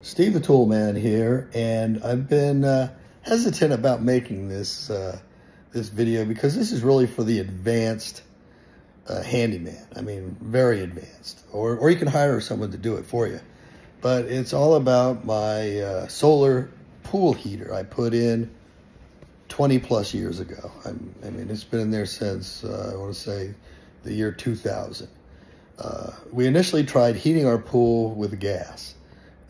Steve the Tool Man here, and I've been hesitant about making this this video because this is really for the advanced handyman. I mean, very advanced, or you can hire someone to do it for you. But it's all about my solar pool heater I put in 20 plus years ago. I mean, it's been in there since I want to say the year 2000. We initially tried heating our pool with gas.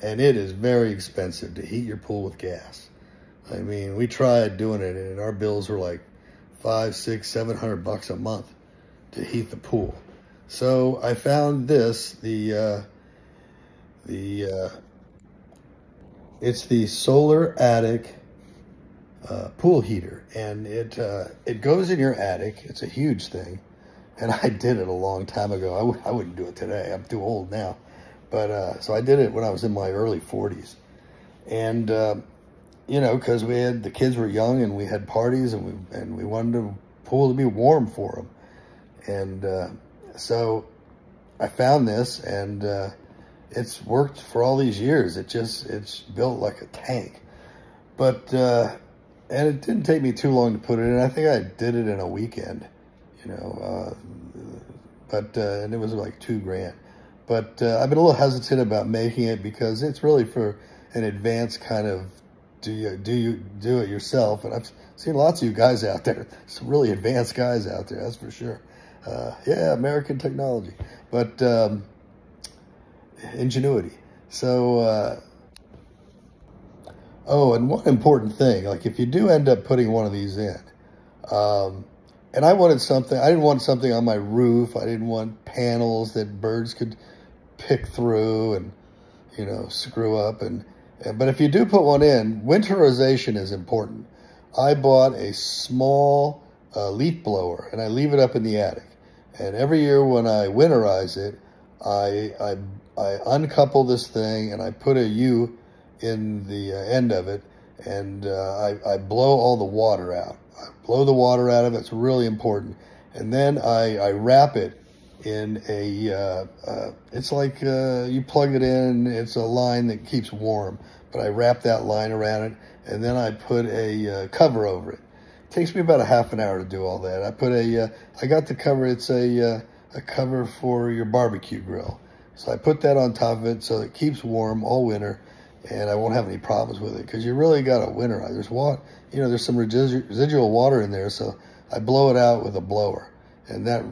And it is very expensive to heat your pool with gas. I mean, we tried doing it, and our bills were like $500, $600, $700 a month to heat the pool. So I found this, it's the Solar Attic pool heater, and it goes in your attic. It's a huge thing, and I did it a long time ago. I wouldn't do it today. I'm too old now. But, so I did it when I was in my early 40s. And, you know, because the kids were young and we had parties and we wanted the pool to be warm for them. And so I found this, and it's worked for all these years. It's built like a tank. But, and it didn't take me too long to put it in. I think I did it in a weekend, you know, and it was like $2,000. But I've been a little hesitant about making it because it's really for an advanced kind of do it yourself. And I've seen lots of you guys out there, some really advanced guys out there, that's for sure. Yeah, American technology, but ingenuity. So, oh, and one important thing, like if you do end up putting one of these in, and I wanted something, I didn't want something on my roof. I didn't want panels that birds could pick through and, you know, screw up. But if you do put one in, winterization is important. I bought a small leaf blower, and I leave it up in the attic. And every year when I winterize it, I uncouple this thing and I put a U in the end of it, and I blow all the water out. I blow the water out of it. It's really important. And then I wrap it in a, it's like you plug it in, it's a line that keeps warm, but I wrap that line around it, and then I put a cover over it. It takes me about a half an hour to do all that. I got the cover, it's a cover for your barbecue grill. So I put that on top of it so it keeps warm all winter, and I won't have any problems with it, because you really got to winterize. There's water, you know, there's some residual water in there, so I blow it out with a blower, and that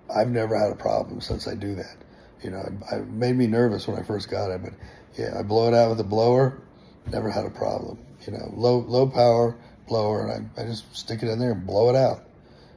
I've never had a problem since I do that. You know, it made me nervous when I first got it, but yeah, I blow it out with a blower, never had a problem. You know, low power blower, and I just stick it in there and blow it out.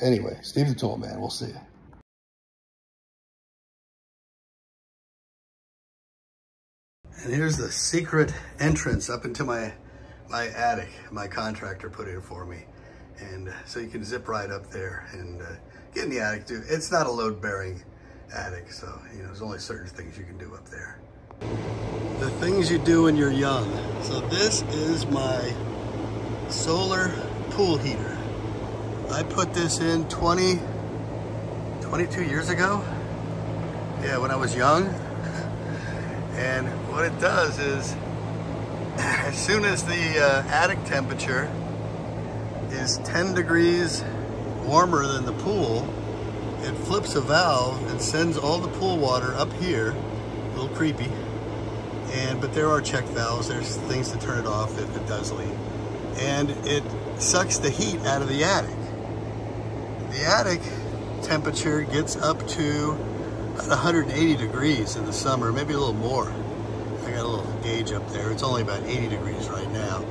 Anyway, Steve the Tool Man, we'll see you. And here's the secret entrance up into my attic. My contractor put in for me. And so you can zip right up there and get in the attic too. It's not a load-bearing attic, so you know there's only certain things you can do up there. The things you do when you're young. So this is my solar pool heater. I put this in 22 years ago. Yeah, when I was young. And what it does is, as soon as the attic temperature is 10 degrees warmer than the pool, it flips a valve and sends all the pool water up here. A little creepy, but there are check valves. There's things to turn it off if it does leak, and it sucks the heat out of the attic. The attic temperature gets up to about 180 degrees in the summer, maybe a little more. I got a little gauge up there. It's only about 80 degrees right now.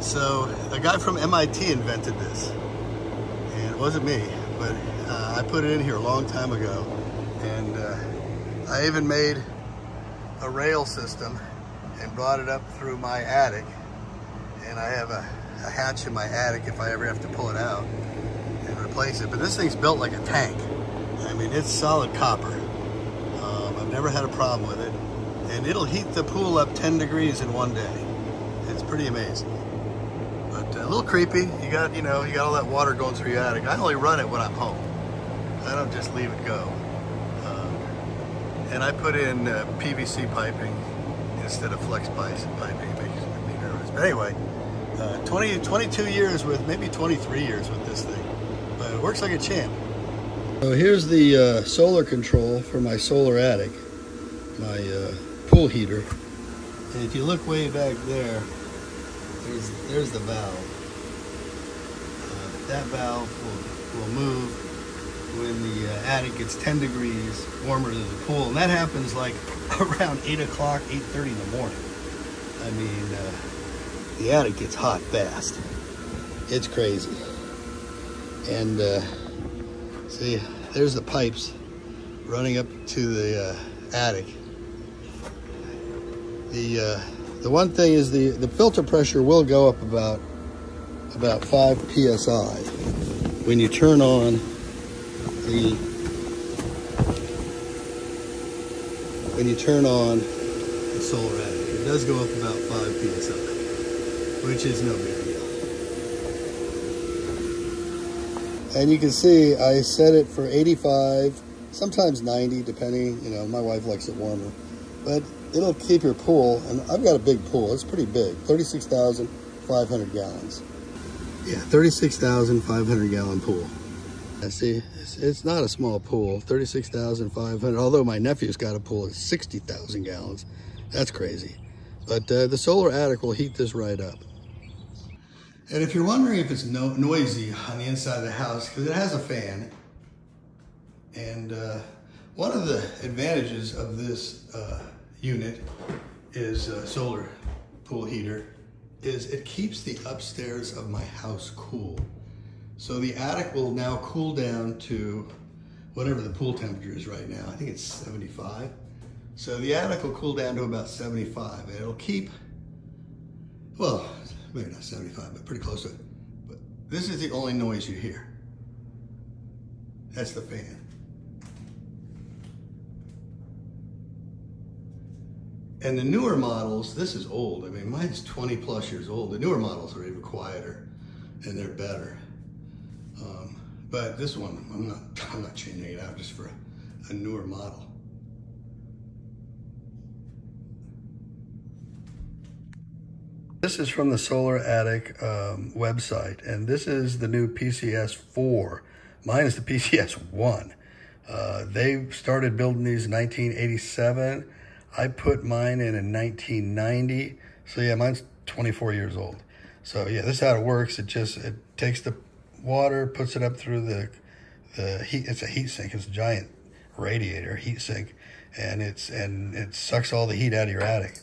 So a guy from MIT invented this, and it wasn't me, but I put it in here a long time ago, and I even made a rail system and brought it up through my attic, and I have a hatch in my attic if I ever have to pull it out and replace it. But this thing's built like a tank. I mean, it's solid copper. I've never had a problem with it, and it'll heat the pool up 10 degrees in one day. It's pretty amazing. But a little creepy. You got all that water going through your attic. I only run it when I'm home. I don't just leave it go. And I put in PVC piping instead of flex piping. It makes me nervous. But anyway, 22 years with, maybe 23 years with this thing. But it works like a champ. So here's the solar control for my solar attic, my pool heater. And if you look way back there, there's the valve. That valve will move when the attic gets 10 degrees warmer than the pool. And that happens like around 8 o'clock, 8:30 in the morning. I mean, the attic gets hot fast. It's crazy. And see, there's the pipes running up to the attic. The one thing is the filter pressure will go up about 5 psi when you turn on the solar attic. It does go up about 5 psi, which is no big deal. And you can see I set it for 85, sometimes 90, depending. You know, my wife likes it warmer, but it'll keep your pool. And I've got a big pool. It's pretty big, 36,500 gallons. Yeah, 36,500 gallon pool. I see, it's not a small pool, 36,500. Although my nephew's got a pool of 60,000 gallons. That's crazy. But the solar attic will heat this right up. And if you're wondering if it's noisy on the inside of the house, because it has a fan. And one of the advantages of this unit is solar pool heater is it keeps the upstairs of my house cool. So the attic will now cool down to whatever the pool temperature is right now. I think it's 75. So the attic will cool down to about 75. And it'll keep, well, maybe not 75, but pretty close to it. But this is the only noise you hear. That's the fan. And the newer models, this is old. I mean, mine's 20 plus years old. The newer models are even quieter and they're better. But this one, I'm not changing it out just for a newer model. This is from the Solar Attic website, and this is the new PCS 4. Mine is the PCS 1. They started building these in 1987. I put mine in 1990. So yeah, mine's 24 years old. So yeah, this is how it works. It takes the water, puts it up through the heat. It's a heat sink. It's a giant radiator heat sink, and it sucks all the heat out of your attic.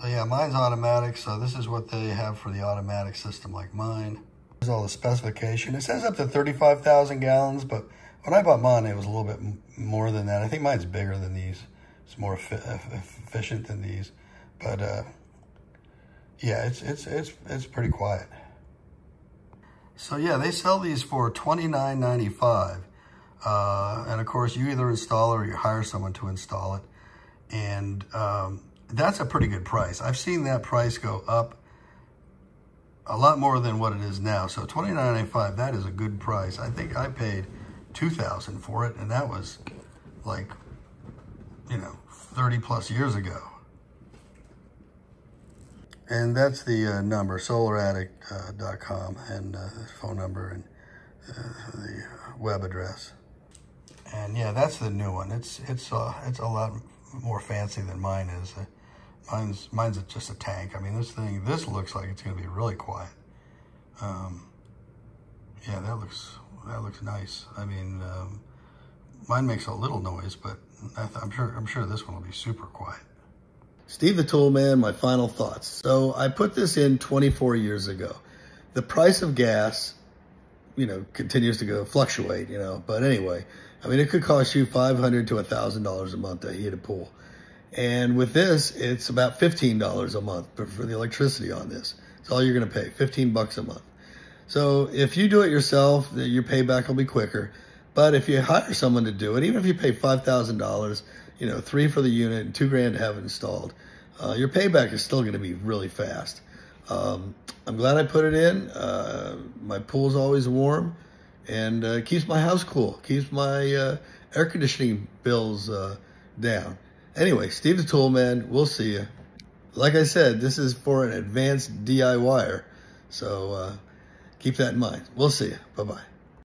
So yeah, mine's automatic. So this is what they have for the automatic system like mine. Here's all the specification. It says up to 35,000 gallons, but when I bought mine, it was a little bit more than that. I think mine's bigger than these. It's more efficient than these, but yeah, it's pretty quiet. So yeah, they sell these for $29.95, and of course you either install it or you hire someone to install it, and that's a pretty good price. I've seen that price go up a lot more than what it is now. So $29.95, that is a good price. I think I paid $2,000 for it, and that was like, you know, 30 plus years ago. And that's the number, solarattic.com, and phone number and the web address. And yeah, that's the new one. It's a lot more fancy than mine is. Mine's just a tank. I mean, this looks like it's going to be really quiet. Yeah, that looks nice. I mean, mine makes a little noise, but I'm sure this one will be super quiet. Steve the Toolman, my final thoughts. So I put this in 24 years ago. The price of gas, you know, continues to fluctuate, you know. But anyway, I mean, it could cost you $500 to $1,000 a month to heat a pool. And with this, it's about $15 a month for the electricity on this. It's all you're going to pay, 15 bucks a month. So if you do it yourself, your payback will be quicker. But if you hire someone to do it, even if you pay $5,000, you know, $3,000 for the unit and $2,000 to have it installed, your payback is still going to be really fast. I'm glad I put it in. My pool's always warm, and keeps my house cool. Keeps my air conditioning bills, down. Anyway, Steve the Toolman, we'll see you. Like I said, this is for an advanced DIYer, so keep that in mind. We'll see you. Bye-bye.